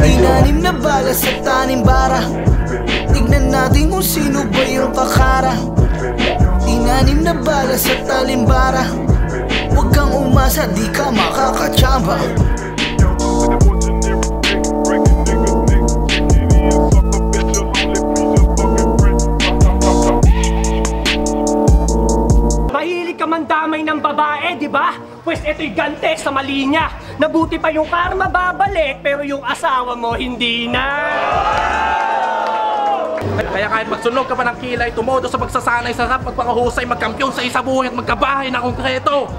Inanim na bala sa tanimbara. Tignan natin kung sino ba yung kakara. Inanim na bala sa talimbara. Huwag kang umasa, di ka makakatsamba. Mahilig ka man damay ng babae, di ba? Pues ito'y gante sa mali niya. Nabuti pa yung karma babalik, pero yung asawa mo hindi na. Kaya kahit magsunog ka pa ng kilay, tumodo sa pagsasanay sa rap, magpangahusay, magkampiyon sa isa buhay at magkabahay na konkreto,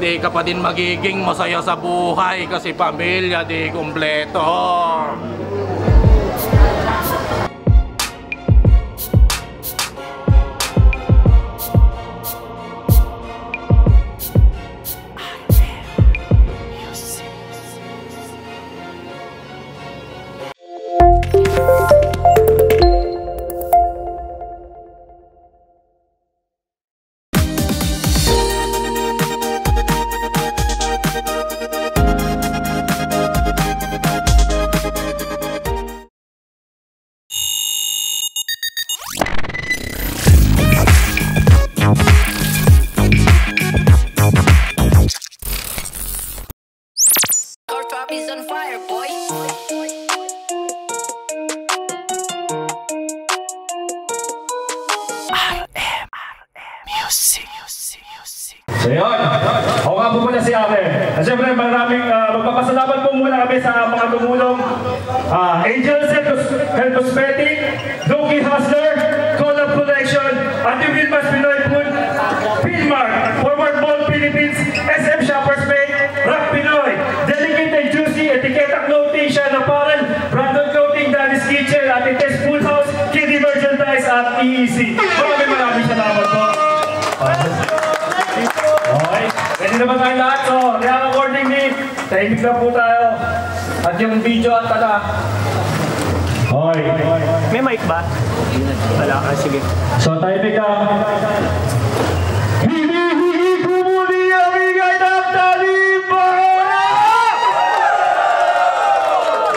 di ka pa din magiging masaya sa buhay kasi pamilya di kumpleto. Is on fire, boy. RM Music. So yun, ako nga po muna si Ate. At syempre maraming magpapasalamat po muna kami sa mga tumulong. Angel Health Cosmetic, Donkey Hustler, Collab Collection, Ate Wilmas Pinoy Food, Pilmark, Forward Mall Philippines, SM Shoppers Bay, Rock Pinoy, Dedicated Juicy, Etiqueta Clothing, Shana Apparel, Brandon Clothing, Daddy's Kitchen, Ate Tess Pool House, Kiddie Merchandise at EEC. Maraming salamat po. Okay, pwede naman tayo lahat. So, kaya accordingly, tahimik na po tayo. At yung video at tala. Okay. May mic ba? Wala ka, sige. So, tahimik ka. Hinihingi ko muli ang bigay ng talimbara!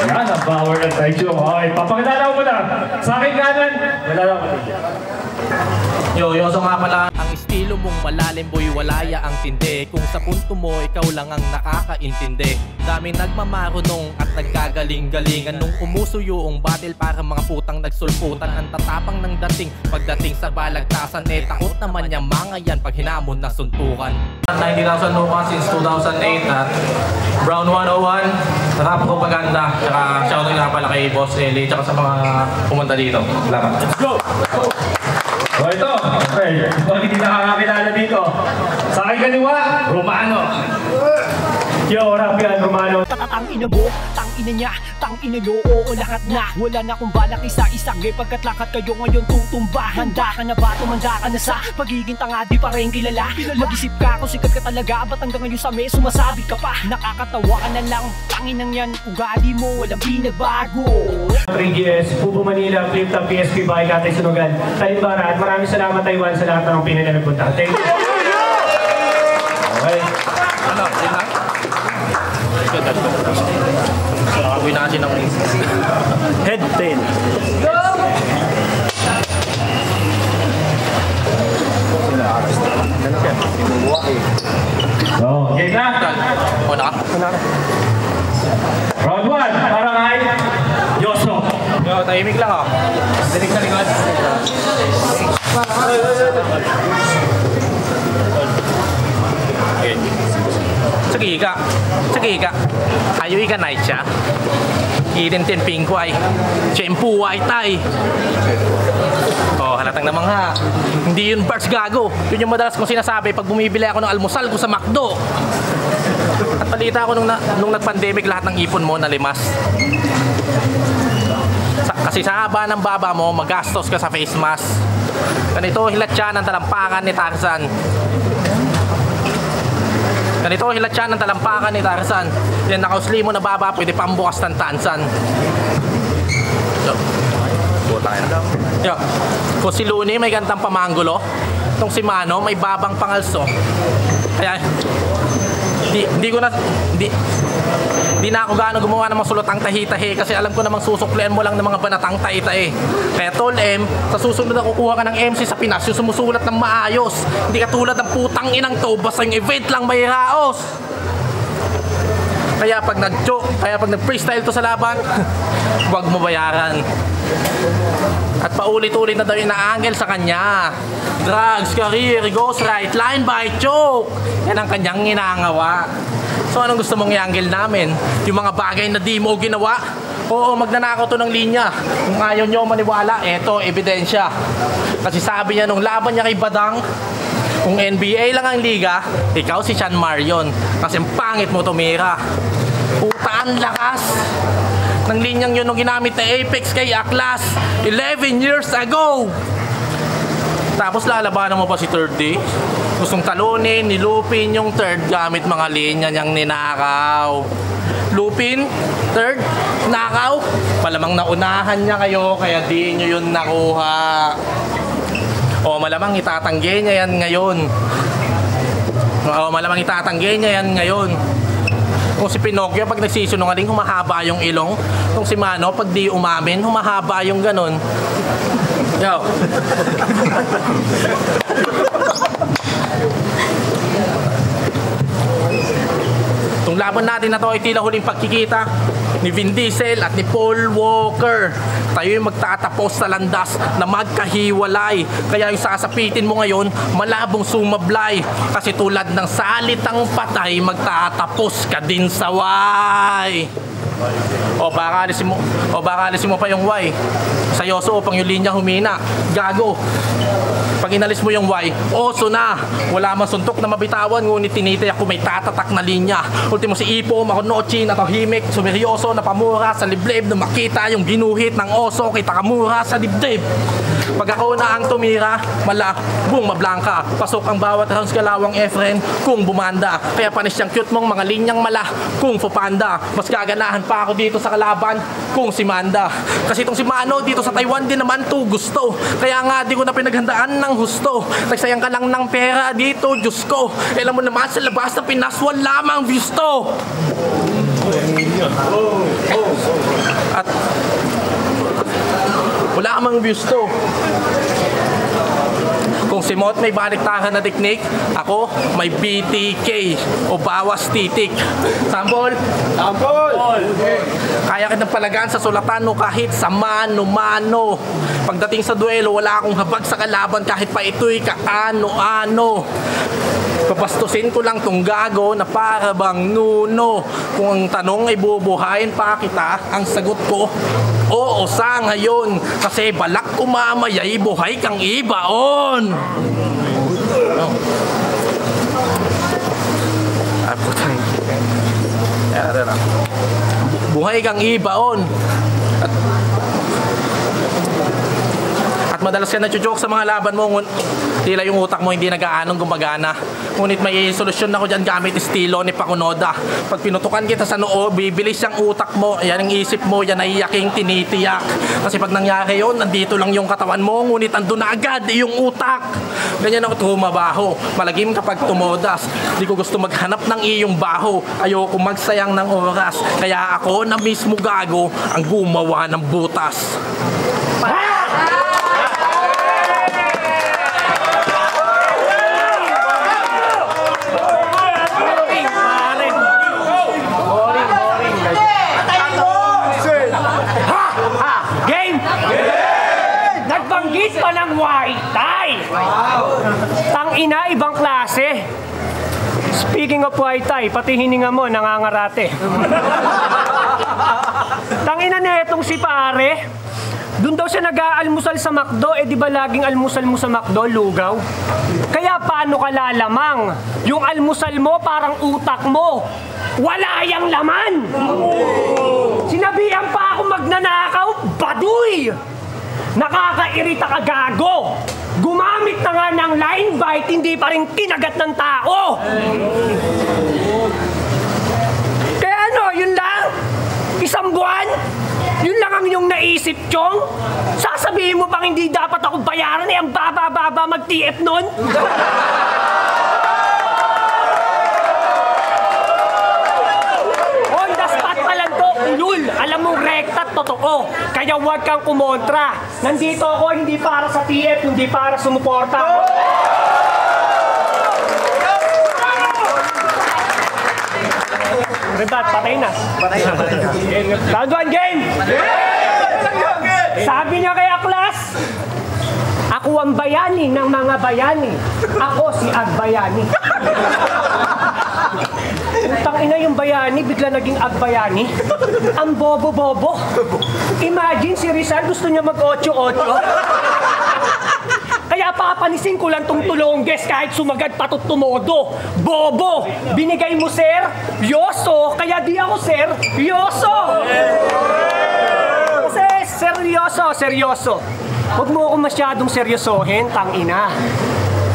Yan ang power ng tayo. Okay, papakilala ko muna. Sa aking kanan, kilala ko dito. Yoyoso nga pala. Ang estilo mong malalim boy, walaya ang tindi. Kung sa punto mo, ikaw lang ang nakakaintindi. Dami nagmamarunong at naggagaling-galingan nung umuso yung battle para mga putang nagsulputan. Ang tatapang ng dating pagdating sa balagtasan, takot naman yung mga yan pag hinamon na suntukan. 90,000 lupa since 2008 at Brown 101, rap propaganda. Tsaka shoutout nga pala kay Boss Eli tsaka sa mga pumunta dito. Salamat. Let's go! So ito, okay, pag hindi nakakakilala dito, sa aking kaliwa, Romano. Yo, rap yan, Romano. Ang ina mo, tang ina niya, tang ina nyo, oo lahat na. Wala na akong balak isa-isagay pagkat lahat kayo ngayon tutumba. Handa ka na ba, tumanda ka na sa pagiging tanga, di pa rin kilala. Mag-isip ka kung sikat ka talaga, ba't hanggang ngayon sa may sumasabi ka pa? Nakakatawa ka na lang, tanginang yan, ugali mo, walang pinagbago. 3GS, Pubo Manila, Flip Top, PSP, Bahay, Katay, Sunugan, Talimbara, at maraming salamat Taiwan sa lahat ng pinila nagpunta. Thank you! Okay. Ano? Din lang? Nakakabuhin na kasi ng Head 10. Go! So, game na! O, naka? Round 1, para kay Yoso. Yo, tahimik lang oh. Dinig sa likod. Okay. Sige ka. Ayo ikan naik siya. Itintin pingkway. Tiyempo ay tay. Oh, halatang namang ha. Hindi yun bars gago. Yun yung madalas kong sinasabi pag bumibili ako ng almusal ko sa McDo. At balita ko nung nag-pandemic lahat ng ipon mo nalimas. Kasi sa haba ng baba mo, magastos ka sa face mask. Ganito hilat siya ng talampakan ni Tarzan. Ganito hilat siya ng talampakan ni Tarzan. Yan nakausli mo na baba, pwede pambukas ng tansan. So, Yo, kung si Looney may gantang pamanggulo, itong si Mano may babang pangalso. Kaya di na ako gaano gumawa ng mga sulotang tahi-tahi kasi alam ko namang susuklian mo lang ng mga banatang tahi-tahi. Kaya Tol M, sa susunod na kukuha ka ng MC sa Pinas, yung sumusulat ng maayos. Hindi katulad ng putang inang to, basta yung event lang may raos. Kaya pag nag-freestyle to sa laban, huwag mo bayaran. At paulit-ulit na daw yung na-angle sa kanya. Drugs, career, goes right, line by choke. Yan ang kanyang ginagawa. So anong gusto mong i-angle namin? Yung mga bagay na di mo ginawa? Oo, magnanakaw to ng linya. Kung ayaw nyo maniwala, eto, ebidensya. Kasi sabi niya nung laban niya kay Badang, kung NBA lang ang liga, ikaw si Sean Marion. Kasi pangit mo tumira. Putaan lakas ng linyang yun nung ginamit na Apex kay Aklas 11 years ago. Tapos lalabanan mo pa si Third D. Gustong talunin, nilupin yung Third gamit mga linya niyang ninakaw. Lupin, Third, nakaw. Malamang naunahan niya kayo kaya di nyo yun nakuha. O malamang itatanggi niya yan ngayon. Kung si Pinocchio pag nagsisinungaling humahaba yung ilong. Kung si Mano pag di umamin humahaba yung ganun. Yo. Itong laban natin na to ay tila huling pagkikita ni Vin Diesel at ni Paul Walker. Tayo yung magtatapos sa landas na magkahiwalay. Kaya yung sasapitin mo ngayon, malabong sumablay. Kasi tulad ng salitang patay, magtatapos ka din sa way. O baka alisin mo pa yung Y. Sayoso upang yung linya humina. Gago. Pag inalis mo yung Y, oso na. Wala man suntok na mabitawan, ngunit tinitiyak ko may tatatak na linya. Ultimo si Ipo, Makonochi, na tahimik, sumeryoso, na pamura sa liblib, na makita yung ginuhit ng oso, kay takamura sa dibdib. Pag ako na ang tumira, malabong mablangka. Pasok ang bawat rounds kalawang Efren kung bumanda. Kaya panis yung cute mong mga linyang mala kung fupanda. Mas gaganahan pa ako dito sa kalaban kung si Manda. Kasi itong si Mano dito sa Taiwan din naman to gusto. Kaya nga di ko na pinaghandaan ng husto. Nagsayang ka lang ng pera dito, Diyos ko. Alam mo naman sa labas na Pinas wala mang gusto. At wala mang gusto. Kung si Mot may baliktakan na teknik, ako may BTK o bawas titik. Sample? Kaya kitang palagaan sa sulatan o kahit sa mano-mano. Pagdating sa duelo, wala akong habag sa kalaban kahit pa ito'y kaano-ano. Papastusin ko lang tong gago na para bang nuno. Kung ang tanong ay bubuhayin pa kita, ang sagot ko, oo sa ngayon. Kasi balak ko mamaya'y buhay kang ibaon. Buhay kang ibaon. At madalas ka na-joke sa mga laban mo, tila yung utak mo hindi nag-aanong gumagana. Ngunit may solusyon ako dyan gamit estilo ni Pakunoda. Pag pinutukan kita sa noo, bibilis yung utak mo, yan ang isip mo, yan ay yaking tinitiyak. Kasi pag nangyari yun, nandito lang yung katawan mo, ngunit andun na agad yung utak. Ganyan ako tumabaho, malagim kapag tumodas. Di ko gusto maghanap ng iyong baho, ayoko magsayang ng oras. Kaya ako na mismo gago ang gumawa ng butas. Nagbanggit pa ng White Tie. Tangina, ibang klase. Speaking of White Tie, pati hininga mo nangangarate. Tangina na etong si pare. Doon daw siya nag-aalmusal sa McDo, di ba laging almusal mo sa McDo, lugaw? Kaya paano ka lalamang? Yung almusal mo parang utak mo. Wala yang laman. Sinabihan pa ako magnanakaw, baduy. Nakakairita ka gago. Gumamit na nga ng line bite, hindi pa rin kinagat ng tao. Kaya ano, yun lang? Isang buwan? Yun lang ang iyong naisip, Chong? Sasabihin mo bang hindi dapat ako bayaran ang baba-baba mag-TF nun? On the spot pa lang to, ulul. Alam mo, rekta at totoo. Kaya huwag kang kumontra. Nandito ako hindi para sa TF, hindi para sumuporta. Rebat, patay na. Round 1 game! Sabi niya kay Aklas, ako ang bayani ng mga bayani. Ako si Agbayani. Utang ina yung bayani, bigla naging Agbayani. Ang bobo-bobo. Imagine si Rizal gusto niya mag-8-8. Kaya papanisin ko lang tong tulongges kahit sumagad patot tumodo. Bobo! Binigay mo, sir? Yoso! Kaya di ako, sir? Yoso! Kasi seryoso. Huwag mo ako masyadong seryosohin, tangina.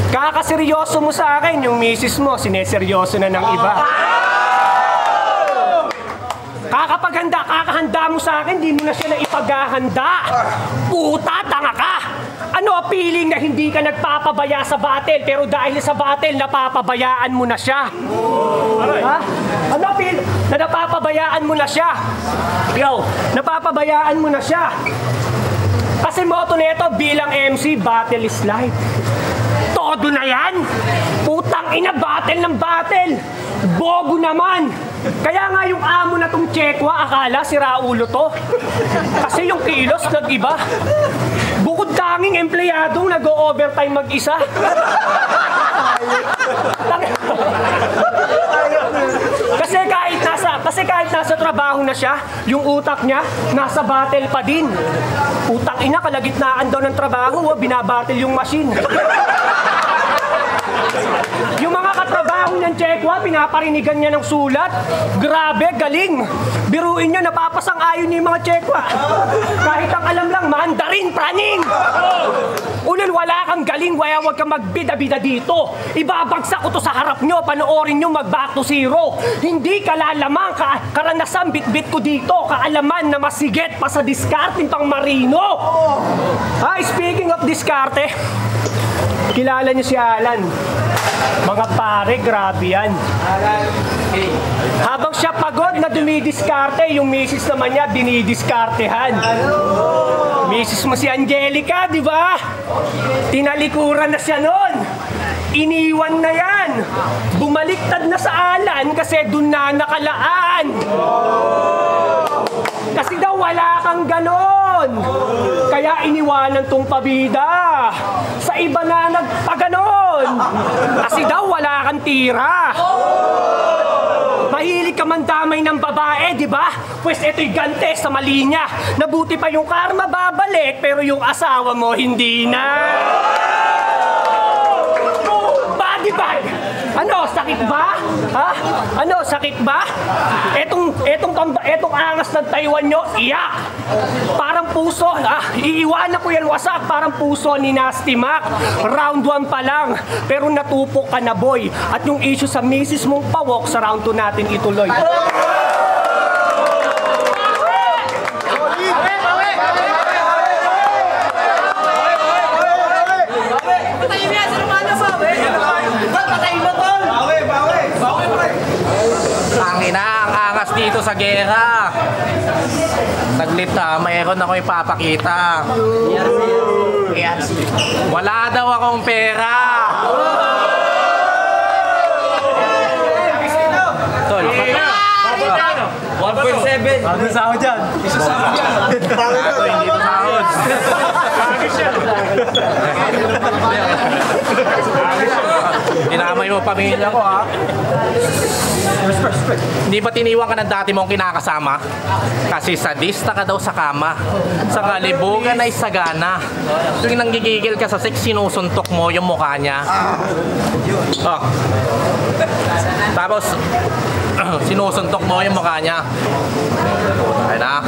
Kakaseryoso mo sa akin, yung misis mo, sineseryoso na ng iba. Kakahanda mo sa akin, di mo na siya na ipaghahanda. Puta, tanga ka! Ano feeling na hindi ka nagpapabaya sa battle, pero dahil sa battle, napapabayaan mo na siya? Ha? Ano feeling na napapabayaan mo na siya? Yo, napapabayaan mo na siya. Kasi motto nito bilang MC, battle is life. Todo na yan! Putang ina, battle ng battle! Bobo naman! Kaya nga yung amo na tong Chekwa, akala si Raulo to. Kasi yung kilos nag-iba. Bukod tanging empleyadong nag-o-overtime mag-isa. Kasi kahit nasa trabaho na siya, yung utak niya, nasa battle pa din. Utang ina, kalagitnaan daw ng trabaho, binabattle yung machine. Yung mga katrabaho ng Chekwa, pinaparinigan niya ng sulat. Grabe, galing. Biruin niyo, napapasang-ayon niyo yung mga Chekwa. Kahit ang alam lang, Mandarin, praning. Ulul, wala kang galing, huwag kang magbida-bida dito. Ibabagsak ko to sa harap niyo, panoorin niyo mag-back to zero. Hindi kalalamang, karanasan bit-bit ko dito, kaalaman na masigit pa sa diskarting pang marino. Speaking of diskarte, kilala niyo si Alan. Mga pare, grabe yan. Habang siya pagod na dumidiskarte, yung misis naman niya dinidiskartehan. Misis mo si Angelica, di ba? Tinalikuran na siya nun. Iniwan na yan. Bumaliktad na sa Alan kasi dun na nakalaan. Kasi daw wala kang ganon. Kaya iniwanan tong pabida. Sa iba na nagpaganon. Kasi daw wala kang tira. Mahilig ka man damay ng babae, di ba? Pues ito'y gante sa mali niya. Nabuti pa yung karma babalik, pero yung asawa mo hindi na. Body bag! Ano, sakit ba? Ha? Ano, sakit ba? Etong angas ng Taiwan nyo, iyak! Parang puso, iiwanan ko yan wasak, parang puso ni Nasty Mac. Round 1 pa lang, pero natupok ka na, boy. At yung issue sa misis mong pawok, sa round 2 natin ituloy. Dito sa gera. Saglit mayroon ako ipapakita. Wala daw akong pera. Tol, 1.7. Bago sahod dyan. Isa sahod dyan. Ako, hindi ito sahod. Dinamay mo pamilya ko, ha? Hindi ba tiniwan ka ng dati mong kinakasama? Kasi sadista ka daw sa kama. Sa kalibugan ay sagana. Tuwing nanggigigil ka sa sex, sinusuntok mo yung mukha niya. Oh. Tapos, sinusuntok mo yung mukha niya. Okay na?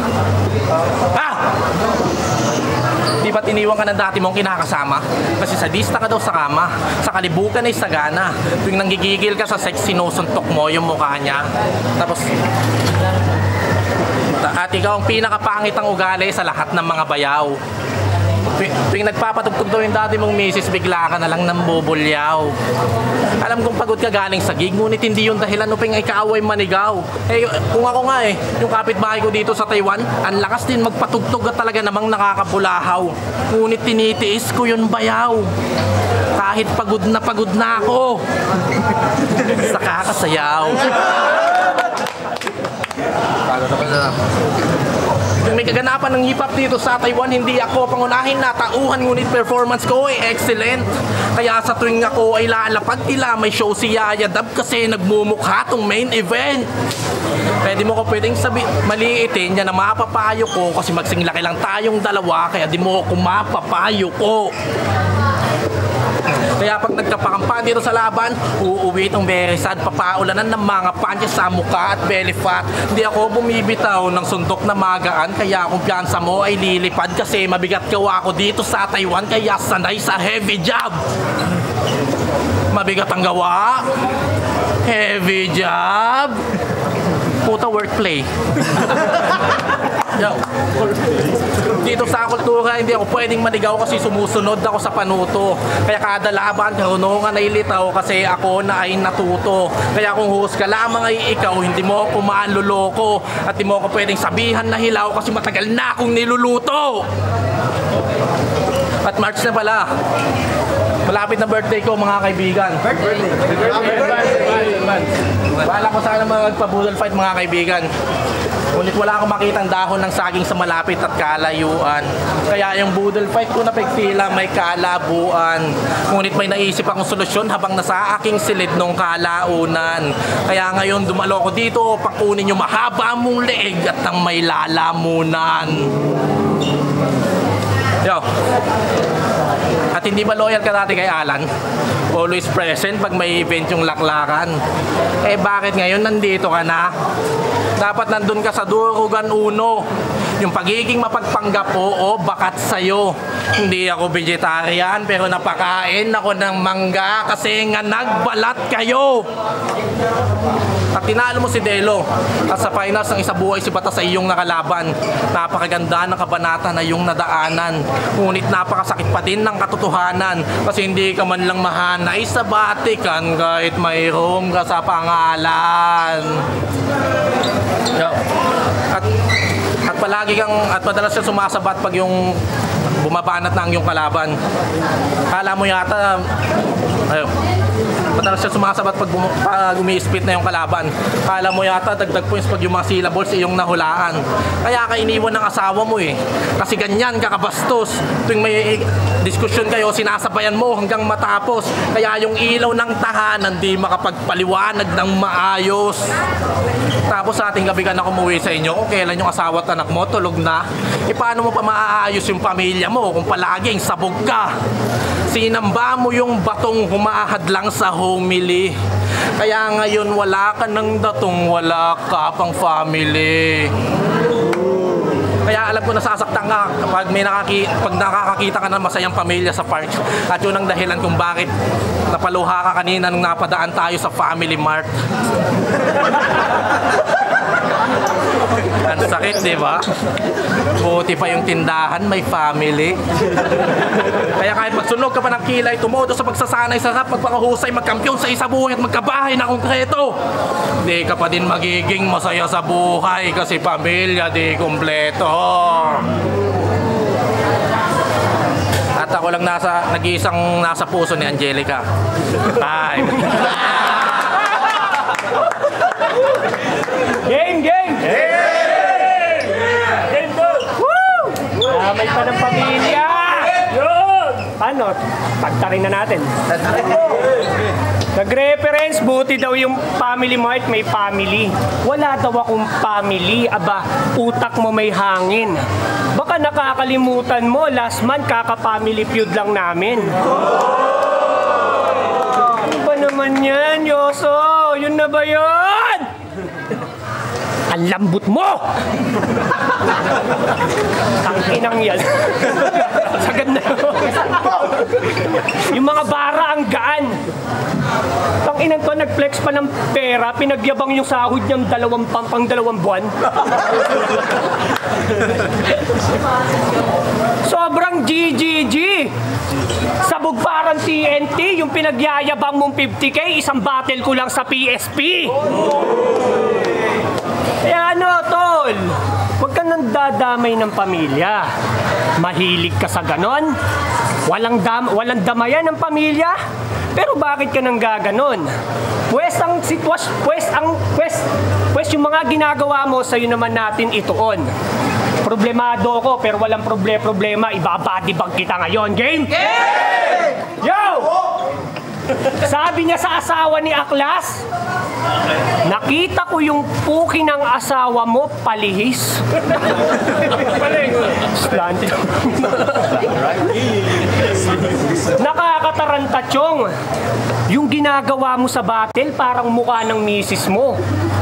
Di ba tiniwan ka ng dati mong kinakasama? Kasi sadista ka daw sa kama. Sa kalibugan ay sagana. Tuwing nanggigigil ka sa sex, sinusuntok mo yung mukha niya. Tapos, At ikaw ang pinakapangit ang ugali sa lahat ng mga bayaw. Tuwing nagpapatugtog daw yung dati mong misis, bigla ka na lang nambubulyaw. Alam kong pagod ka galing sa gig, ngunit hindi yung dahilan upang ikaaway manigaw. Eh, kung ako nga yung kapitbahay ko dito sa Taiwan, ang lakas din magpatugtog at talaga namang nakakabulahaw. Ngunit tinitiis ko yun bayaw. Kahit pagod na ako sa kakasayaw. Kung may kaganapan ng hip-hop dito sa Taiwan, hindi ako pangunahin na tauhan, ngunit performance ko ay excellent. Kaya sa tuwing ako ay lalapag tila, may show si Yaya Dab kasi nagmumukha tong main event. Pwede mo ko pwedeng maliitin yan na mapapayo ko kasi magsinglaki lang tayong dalawa, kaya di mo ko mapapayo ko. Kaya pag nagkapakampan dito sa laban, uuwi itong very sad, papaulanan ng mga punches sa mukha at belly fat. Hindi ako bumibitaw ng suntok na magaan, kaya kumpiyansa mo ay lilipad kasi mabigat gawa ako dito sa Taiwan, kaya sanay sa heavy job. Mabigat ang gawa, heavy job, puta wordplay. Yo. Dito sa kultura, hindi ako pwedeng maligaw kasi sumusunod ako sa panuto. Kaya kada laban, karunungan ay litaw kasi ako na ay natuto. Kaya kung hus ka lamang ay ikaw, hindi mo ako manluloko. At hindi mo ako pwedeng sabihan na hilaw kasi matagal na akong niluluto. At March na pala. Malapit na birthday ko mga kaibigan. Bala ko sana magpa-budol fight mga kaibigan. Ngunit wala akong makitang dahon ng saging sa malapit at kalayuan. Kaya yung budol fight ko na pagtila may kalabuan. Ngunit may naisip akong solusyon habang nasa aking silid nung kalaunan. Kaya ngayon dumalo ko dito upang kunin yung mahaba mong leeg at ang may lalamunan. Yo. At hindi ba loyal ka dati kay Alan? Always present pag may event yung laklakan. Eh bakit ngayon nandito ka na? Dapat nandun ka sa Durugan Uno. Yung pagiging mapagpanggap, oo, bakat sa'yo. Hindi ako vegetarian pero napakain ako ng mangga kasi nga nagbalat kayo. At tinalo mo si Delo. At sa finals ng isa buhay si Bata sa iyong nakalaban. Napakaganda ng kabanata na iyong nadaanan. Ngunit napakasakit pa din ng katotohanan. Kasi hindi ka man lang mahanay sa batikan kahit mayroong ka sa pangalan. At palagi kang madalas siya sumasabat pag yung bumabanat na ang iyong kalaban. Kala mo yata madalas siya sumasabat pag umi-split na yung kalaban. Kala mo yata dagdag points pag yung mga syllables iyong nahulaan. Kaya ka iniwan ng asawa mo eh. Kasi ganyan kakabastos. Tuwing may diskusyon kayo, sinasabayan mo hanggang matapos. Kaya yung ilaw ng tahanan di makapagpaliwanag ng maayos. Tapos sa ating gabi ka na kumuwi sa inyo kung kailan yung asawa at anak mo tulog na. E paano mo pa maaayos yung pamilya mo kung palaging sabog ka? Sinamba mo yung batong humahad lang sa homily. Kaya ngayon wala ka ng datong, wala ka pang family. Kaya alam ko nasasaktan ka kapag pag nakakakita ka ng masayang pamilya sa park. At yun ang dahilan kung bakit napaluha ka kanina nung napadaan tayo sa Family Mart. Ang sakit, di ba? Buti pa yung tindahan, may family. Kaya kahit magsunog ka pa ng kilay, tumodo sa pagsasanay sa rap, magpakahusay, magkampiyon sa isa buhay at magkabahay na konkreto. Di ka pa din magiging masaya sa buhay kasi pamilya di kompleto. At ako lang nag-iisang nasa puso ni Angelica. Hi. Game! May pa ng pamilya! Yun! Ano? Tagtarin na natin. Nag-reference, buti daw yung Family Mart may family. Wala daw akong family. Aba, utak mo may hangin. Baka nakakalimutan mo, last month kaka-family feud lang namin. Ano ba naman yan, Yoso? Yun na ba yun? Ang lambot mo! Tangkinang yan. Sagad na yun. Yung mga bara ang gaan. inan to, nag-flex pa ng pera, pinagyabang yung sahod niyang pang 2 buwan. Sobrang GGG. Sabog parang TNT, yung pinagyayabang mong 50K, isang battle ko lang sa PSP. Kaya ano, tol, huwag ka nang dadamay ng pamilya. Mahilig ka sa ganon. Walang damayan ng pamilya. Pero bakit ka nang gaganon? Pues yung mga ginagawa mo, sa'yo naman natin ituon. Problemado ako, pero walang problema. Ibabadibag kita ngayon. Game? Game! Yo! Sabi niya sa asawa ni Aklas, nakita ko yung puki ng asawa mo palihis. Nakakataranta, Chong. Yung ginagawa mo sa battle parang mukha ng misis mo.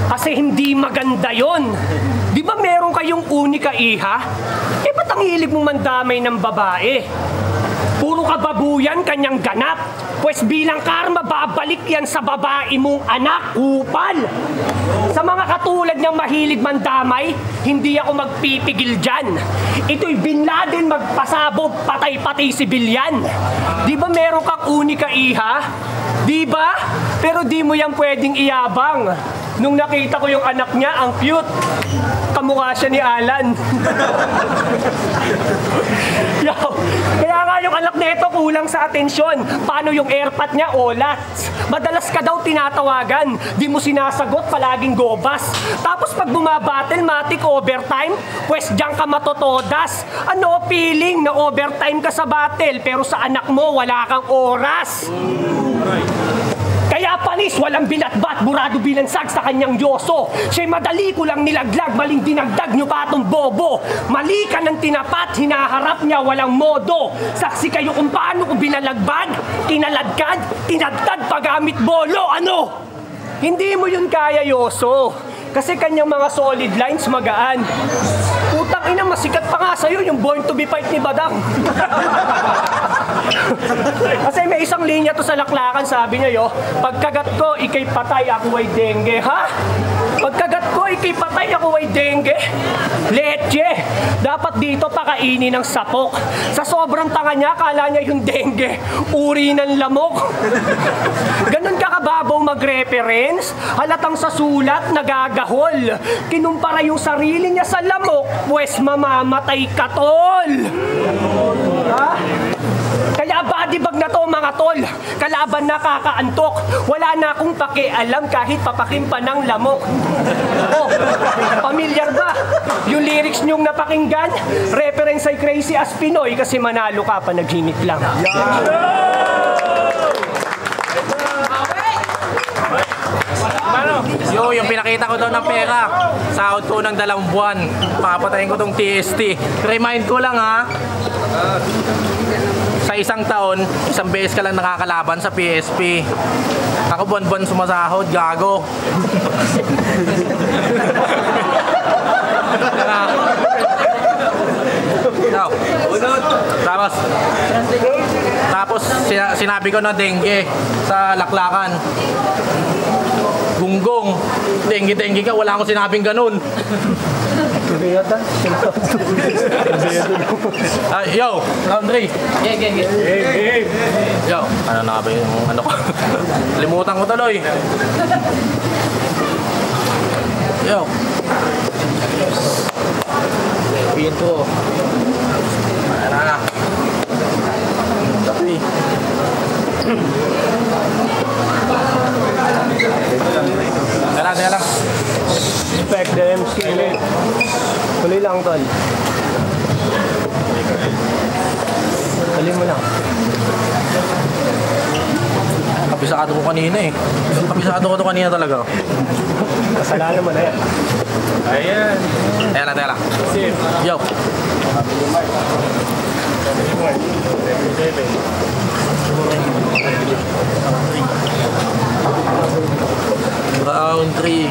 Kasi hindi maganda yon. Di ba meron kayong unika iha? Eh ba't ang hilig mong mandamay ng babae? Puro kababuyan kanyang ganap. Pues bilang karma, babalik yan sa babae mong anak, upal. Sa mga katulad niyang mahilig mandamay, hindi ako magpipigil dyan. Ito'y Bin Laden magpasabog, patay-patay sibilyan. Di ba meron kang unika iha? Di ba? Pero di mo yan pwedeng iyabang. Nung nakita ko yung anak niya, ang cute. Kamukha siya ni Alan. Yo, kaya nga yung anak nito kulang sa atensyon. Paano yung airpot niya? Olat. Madalas ka daw tinatawagan. Di mo sinasagot, palaging gobas. Tapos pag bumabattle, matik overtime, pues diyan ka matotodas. Ano feeling na overtime ka sa battle, pero sa anak mo wala kang oras? Kaya panis, walang binatbat, burado binansag sa kanyang yoso. Siya'y madali ko lang nilaglag, maling dinagdag nyo pa itong bobo. Mali ka ng tinapat, hinaharap niya, walang modo. Saksi kayo kung paano ko binalagbag, kinaladkad, tinagtad pagamit bolo. Ano? Hindi mo yun kaya, yoso. Kasi kanyang mga solid lines magaan. Putang ina, masikat pa nga sa'yo yung Born to be Fight ni Badang. Kasi may isang linya to sa laklakan, sabi niya, yo, pagkagat ko, ikay patay, ako ay dengue. Ha? Pagkagat ko, ikay patay, ako ay dengue. Leche. Dapat dito pakainin ng sapok. Sa sobrang tanga niya, kala niya yung dengue, uri ng lamok. Ganun ka kababaw mag-reference? Halatang sa sulat, nagagahol. Kinumpara yung sarili niya sa lamok, pues mamamatay ka, tol. Ha? Kaya badibag na to, mga tol. Kalaban nakakaantok. Wala na akong pakialam kahit papakim pa ng lamok. Oh, pamilyar ba? Yung lyrics niyong napakinggan, reference ay Crazy as Pinoy kasi manalo ka pa naghinit lang. Yo, yung pinakita ko daw ng pera, sahod ko ng 2 buwan. Papatayin ko tong TST. Remind ko lang ha, sa isang taon, isang beses ka lang nakakalaban sa PSP. Ako buwan-buwan sumasahod, gago. Tapos sinabi ko na dengue sa laklakan. Gunggong, dengue ka, wala akong sinabing ganun. Yo, round 3. Game. Yo, ano na ba yung ano ko? Limutan ko tuloy. Yo. Pinto. Ano? Tapi. Teka lang. Respect the MC. Tuloy lang, tol. Tuloy mo lang. Kabisado ko kanina eh. Kabisado ko to kanina talaga. Kasalanan mo na yan. Ayan. Teka lang. Yo. Round 3.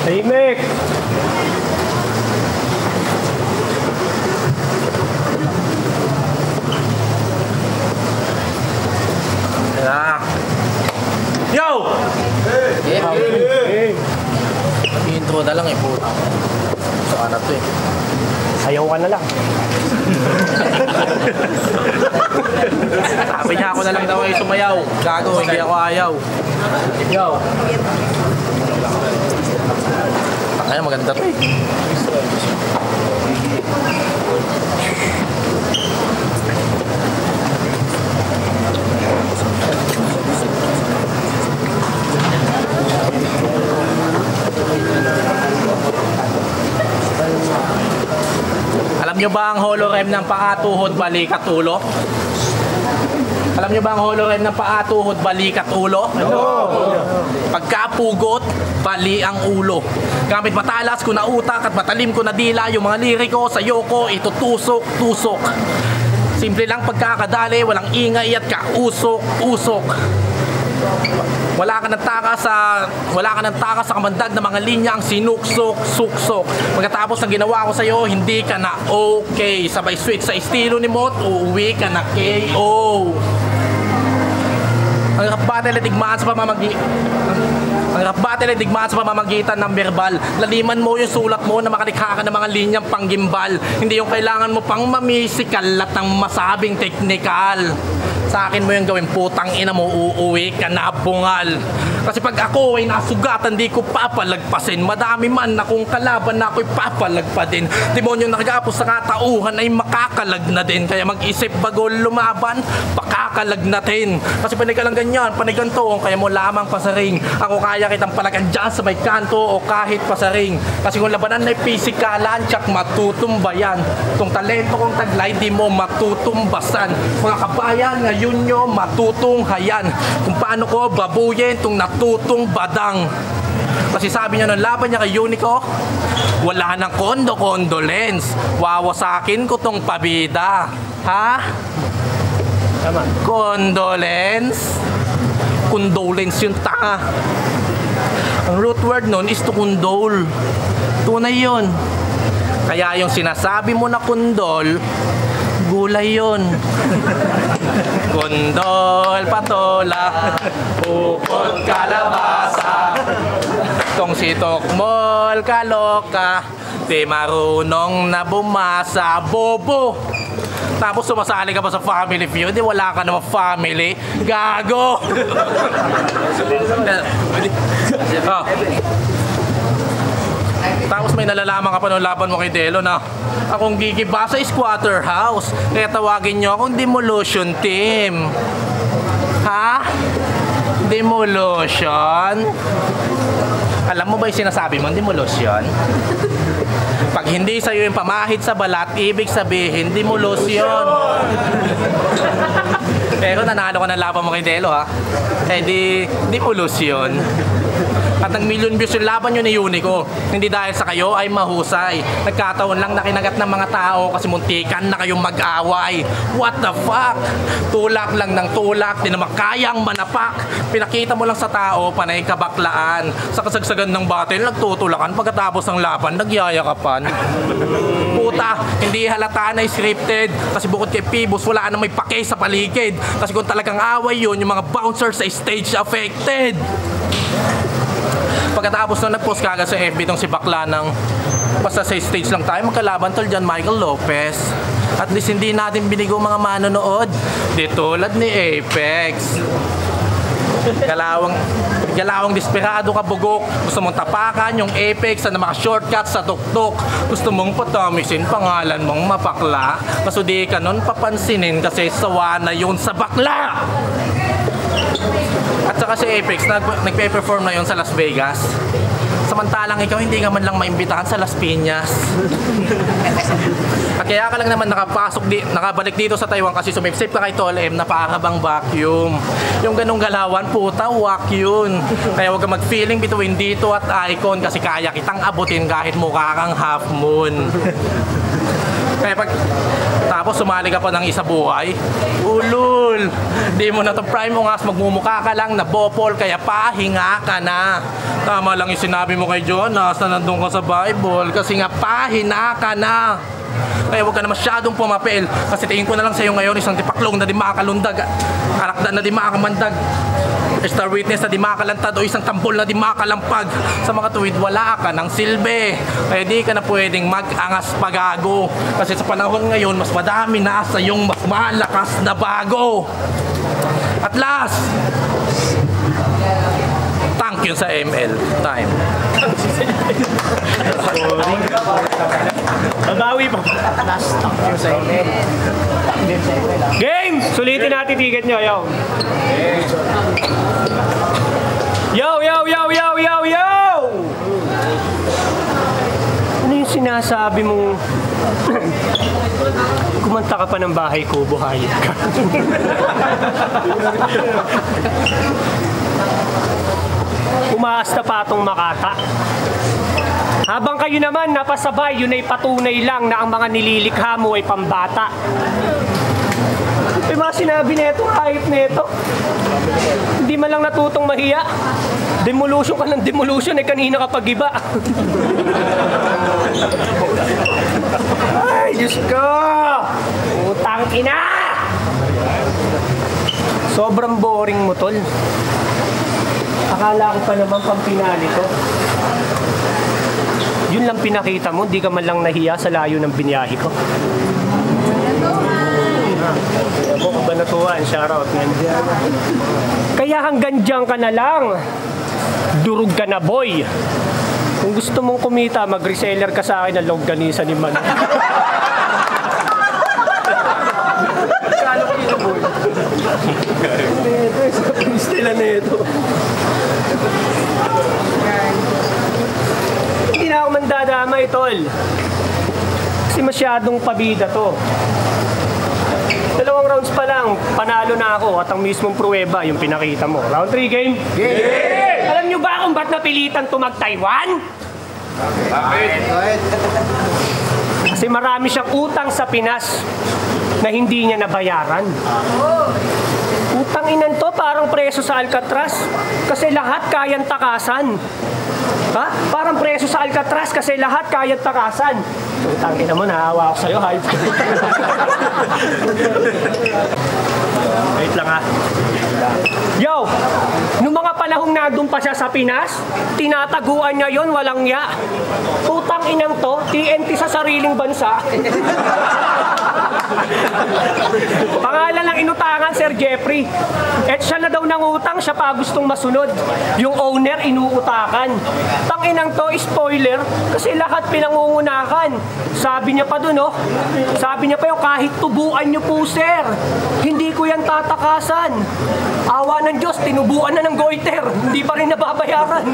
Tahimik. na lang eh, puta. Saan na to eh. Sayaw ka na lang. Sabi niya ako na lang daw ay sumayaw. Gago, hindi ako ayaw. Yo. Ay, maganda to eh. Alam nyo ba ang holorem ng paa, tuhod, balikat, ulo? Alam nyo ba ang holorem ng paa, tuhod, balikat, ulo? Pagkapugot, bali ang ulo. Gamit matalas ko na utak at matalim ko na dila, yung mga liriko sa yoko, itutusok-tusok. Simple lang pagkakadali, walang ingay at kausok-usok. Wala ka ng taka sa kamandag na mga linyang sinuksok-suksok. Pagkatapos ng ginawa ko sa'yo, hindi ka na okay. Sabay switch sa estilo ni Mot, uuwi ka na KO. Ang rap battle ay digmaan sa pamamagitan ng verbal. Laliman mo yung sulat mo na makalikha ka ng mga linyang panggimbal. Hindi yung kailangan mo pang mamisikal at ng masabing teknikal. Sa akin mo yung gawin, putang ina mo, uuwi ka na bungal. Kasi pag ako ay nasugatan, di ko papalagpasin. Madami man akong kalaban na ako'y papalagpadin. Demonyo nakagapos sa katauhan ay makakalag na din. Kaya mag-isip bago lumaban, pakakalag natin. Kasi panay ka lang ganyan, panay ganito, kaya mo lamang pasaring. Ako kaya kitang palagan dyan sa may kanto o kahit pasaring. Kasi kung labanan ay pisikalan, tsak matutumba yan. Itong talento kong taglay, di mo matutumbasan. Mga kabayan, ngayon nyo matutunghayan. Kung paano ko babuyin itong natutong badang. Kasi sabi niya ng laban niya kay Unico, wala nang condolence. Wawasakin ko tong pabida. Ha? Tama. Condolence? Condolence yung tanga. Ang root word nun is to condole. Tunay yun. Kaya yung sinasabi mo na condol, gulay yun. Kondol, patola, ukot, kalabasa. Tong si Tokmol, kaloka, di marunong na bumasa, bobo. Tapos sumasali ka pa sa Family Feud, di wala ka naman family, gago. Oh. Tapos may nalalaman ka pa nung laban mo kay Delo na akong gigiba sa squatter house. Kaya tawagin nyo akong Demolition Team. Ha? Demolition? Alam mo ba yung sinasabi mo, Demolition? Pag hindi sa'yo yung pamahid sa balat, ibig sabihin, Demolition. Pero nanalo ka ng laban mo kay Delo, ha? Eh di Demolition. At nag-million views yung laban yun ni Unico. Hindi dahil sa kayo ay mahusay. Nagkataon lang na kinagat ng mga tao kasi muntikan na kayong mag-away. What the fuck? Tulak lang ng tulak, di naman kayang manapak. Pinakita mo lang sa tao, panay kabaklaan. Sa kasagsagan ng battle, nagtutulakan. Pagkatapos ng laban, nagyayakapan. Puta, hindi halata na scripted. Kasi bukod kay Pibos, wala na may pake sa paligid. Kasi kung talagang away yun, yung mga bouncers sa stage affected. Pagkatapos na nag-post kagad sa FB itong si Bakla ng basta sa stage lang tayo magkalaban tol dyan Michael Lopez. At least hindi natin binigo mga manonood. Di tulad ni Apex. Galawang desperado ka bugok. Gusto mong tapakan yung Apex na maka-shortcut sa tuktok. Gusto mong patamisin pangalan mong mapakla. Kaso di ka nun papansinin kasi sawa na yun sa bakla. At saka si Apex, nagpe-perform na yun sa Las Vegas. Samantalang ikaw hindi ka man lang maimbitahan sa Las Piñas. At kaya ka lang naman nakabalik dito sa Taiwan kasi sumipsip ka kay Tol M na para bang vacuum. Yung ganong galawan, puta, wak yun. Kaya huwag ka mag-feeling between dito at Icon kasi kaya kitang abutin kahit mukha kang half moon. Kaya pag tapos sumali ka pa ng isa buhay, ulul, di mo na to prime ungas, magmumukha ka lang na bopol, kaya pahinga ka na. Tama lang yung sinabi mo kay Jonas na nandun ka sa Bible, kasi nga pahina ka na. Kaya huwag ka na masyadong pumapel, kasi tingin ko na lang sa'yo ngayon isang tipaklong na di makakalundag, arakda na di makamandag. Star witness na di makalantad o isang tampol na di makalampag. Sa mga tuwid wala ka ng silbi, kaya di ka na pwedeng mag-angas pagago. Kasi sa panahon ngayon mas madami na sa yung mas malakas na bago. At last, thank you sa ML time. Babawi pa. Last thank you sa email. Game! Sulitin natin ticket nyo, yo. Yo, yo, yo, yo, yo, yo! Ano yung sinasabi mong kumanta ka pa ng bahay ko, buhayit ka? Umaasta pa atong Makata. Habang kayo naman napasabay, yun ay patunay lang na ang mga nililikha mo ay pambata. May mga sinabi nito, hype nito. Hindi man lang natutong mahiya. Demolution ka ng demolution, eh kanina ka pag-iba. Ay, Diyos ko! Utang ina! Sobrang boring mo, tol. Akala ko pa naman pang pinali to. Yun lang pinakita mo, di ka man lang nahiya sa layo ng binyahe ko. Ako ba natuwan? Shoutout nga. Kaya hanggang dyan ka na lang. Durog ka na, boy. Kung gusto mong kumita, mag-reseller ka sa akin ng longganisa ni Man. Kala ko yun, boy. Ito, sa pinistila na ito. Hindi na ako mandadamay, tol. Kasi masyadong pabida to. 2 rounds pa lang, panalo na ako at ang mismong pruweba yung pinakita mo. Round 3 game? Yeah! Alam nyo ba kung ba't napilitan to mag-Taiwan? Bakit? Kasi marami siyang utang sa Pinas na hindi niya nabayaran. Utang inan to, parang preso sa Alcatraz. Kasi lahat kayang takasan. Ha? Parang preso sa Alcatraz kasi lahat kayang takasan. Utang ina mo, nahawa ako sa'yo, hype. Wait lang ha. Yo! Nung mga panahong nandun pa siya sa Pinas, tinataguan niya yon, walang ya. Utang inang to, TNT sa sariling bansa. Pangalan lang inutangan, Sir Jeffrey. At siya na daw nangutang, siya pa gustong masunod. Yung owner, inuutakan. Tanginang to, spoiler, kasi lahat pinangungunakan. Sabi niya pa dun, oh. Sabi niya pa yung kahit tubuan niyo po, sir. Hindi ko yan tatakasan. Awa ng Diyos, tinubuan na ng goiter. Hindi pa rin nababayaran.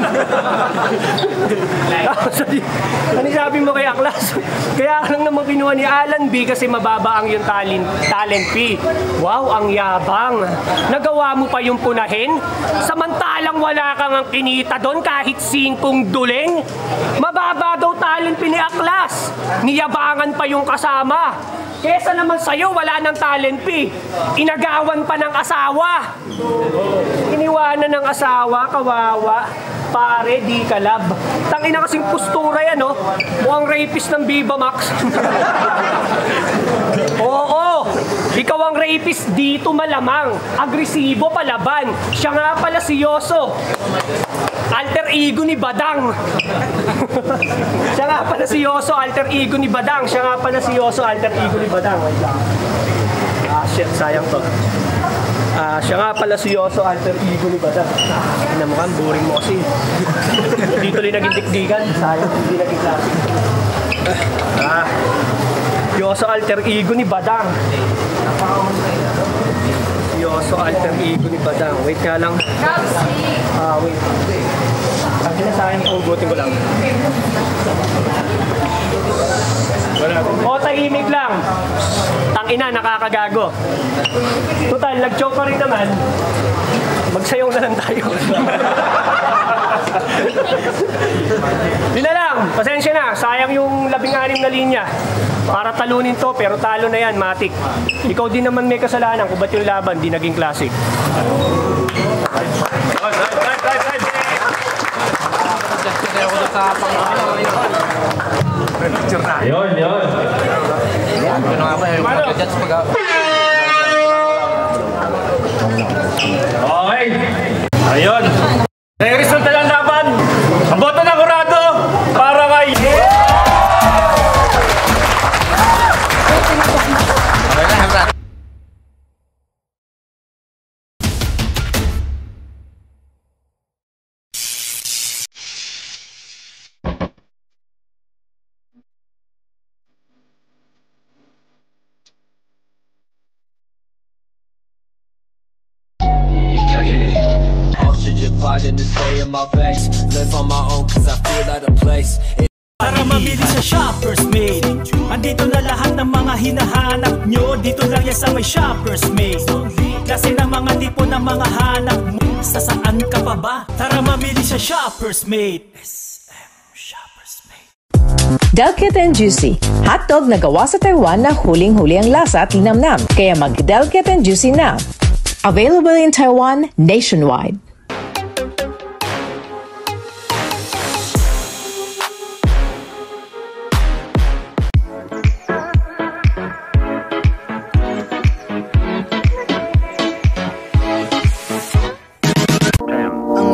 Ano sabi mo kay Aklas? Kaya lang naman kinuha ni Alan B kasi mababa ang yung talent fee. Wow, ang yabang. Nagawa mo pa yung punahin? Samantalang wala kang ang kinita doon kahit 5 duling? Mababa daw talent fee ni Aklas. Niyabangan pa yung kasama. Kesa naman sa'yo, wala ng talent fee. Inagawan pa ng asawa. Iniwanan ng asawa, kawawa. Pare, di ka lab. Tangina kasing postura yan, oh. Mukhang rapist ng Viva Max. Oo, ikaw ang rapist dito malamang. Agresibo palaban. Siya nga pala si Yoso. Alter ego ni Badang. Siya nga pala si Yoso, alter ego ni Badang. Siya nga pala si Yoso, alter ego ni Badang. Wait lang. Ah, shit, sayang to. Siya nga pala si Yoso, alter ego ni Badang. Hindi mo kang boring mo kasi. Hindi tuloy naging dikdikan. Sayang, hindi naging klase. Yoso, alter ego ni Badang. Yoso, alter ego ni Badang. Wait nga lang. Wait. Sabi na sa akin, ugutin ko lang. O, tahimik lang. Tangina, nakakagago. Total, nag-joke pa rin naman. Magsayaw na lang tayo. Yun na lang, pasensya na. Sayang yung 16 na linya. Para talunin to, pero talo na yan, matik. Ikaw din naman may kasalanan kung ba't yung laban di naging classic. Yun. Okay. Ayun. May resulta ng laban. Ang boto ng kurado para kay... In to stay in my face, live on my own cause I feel out of place. Para mabili sa Shoppers Made, andito na lahat ng mga hinahanap nyo. Dito lang yan sa may Shoppers Made. Kasi ng mga tipo ng mga hanap mo, sa saan ka pa ba? Tara mabili sa Shoppers Made. SM Shoppers Made. Delicate and Juicy, hotdog na gawa sa Taiwan na huling-huli ang lasa at linamnam. Kaya mag-Delicate and Juicy na. Available in Taiwan nationwide.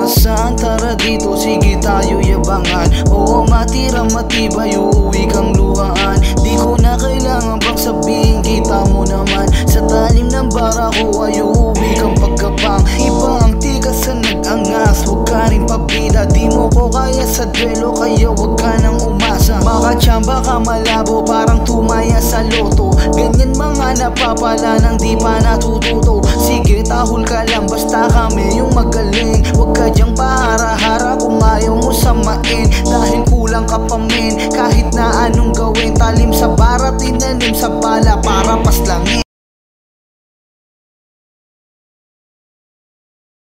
Saan tara dito, sige tayo yabangan. Oo, matira matibay, uuwi kang luhaan. Di ko na kailangan pang sabihin, kita mo naman. Sa talim ng bara ko ay uuwi kang pagkapang. Iba ang tigas sa nag-angas, huwag ka rin pabida. Di mo ko kaya sa duelo, kaya huwag ka nang umasa. Makachamba ka malabo, parang tumaya sa loto. Ganyan mga napapala nang di pa natututo. Sige tahol ka lang, basta kami yung magaling. Huwag ka dyang pahara-hara kung ayaw mo samain. Dahil kulang ka pa men, kahit na anong gawin. Talim sa bara, tinanim sa bala, para paslangin.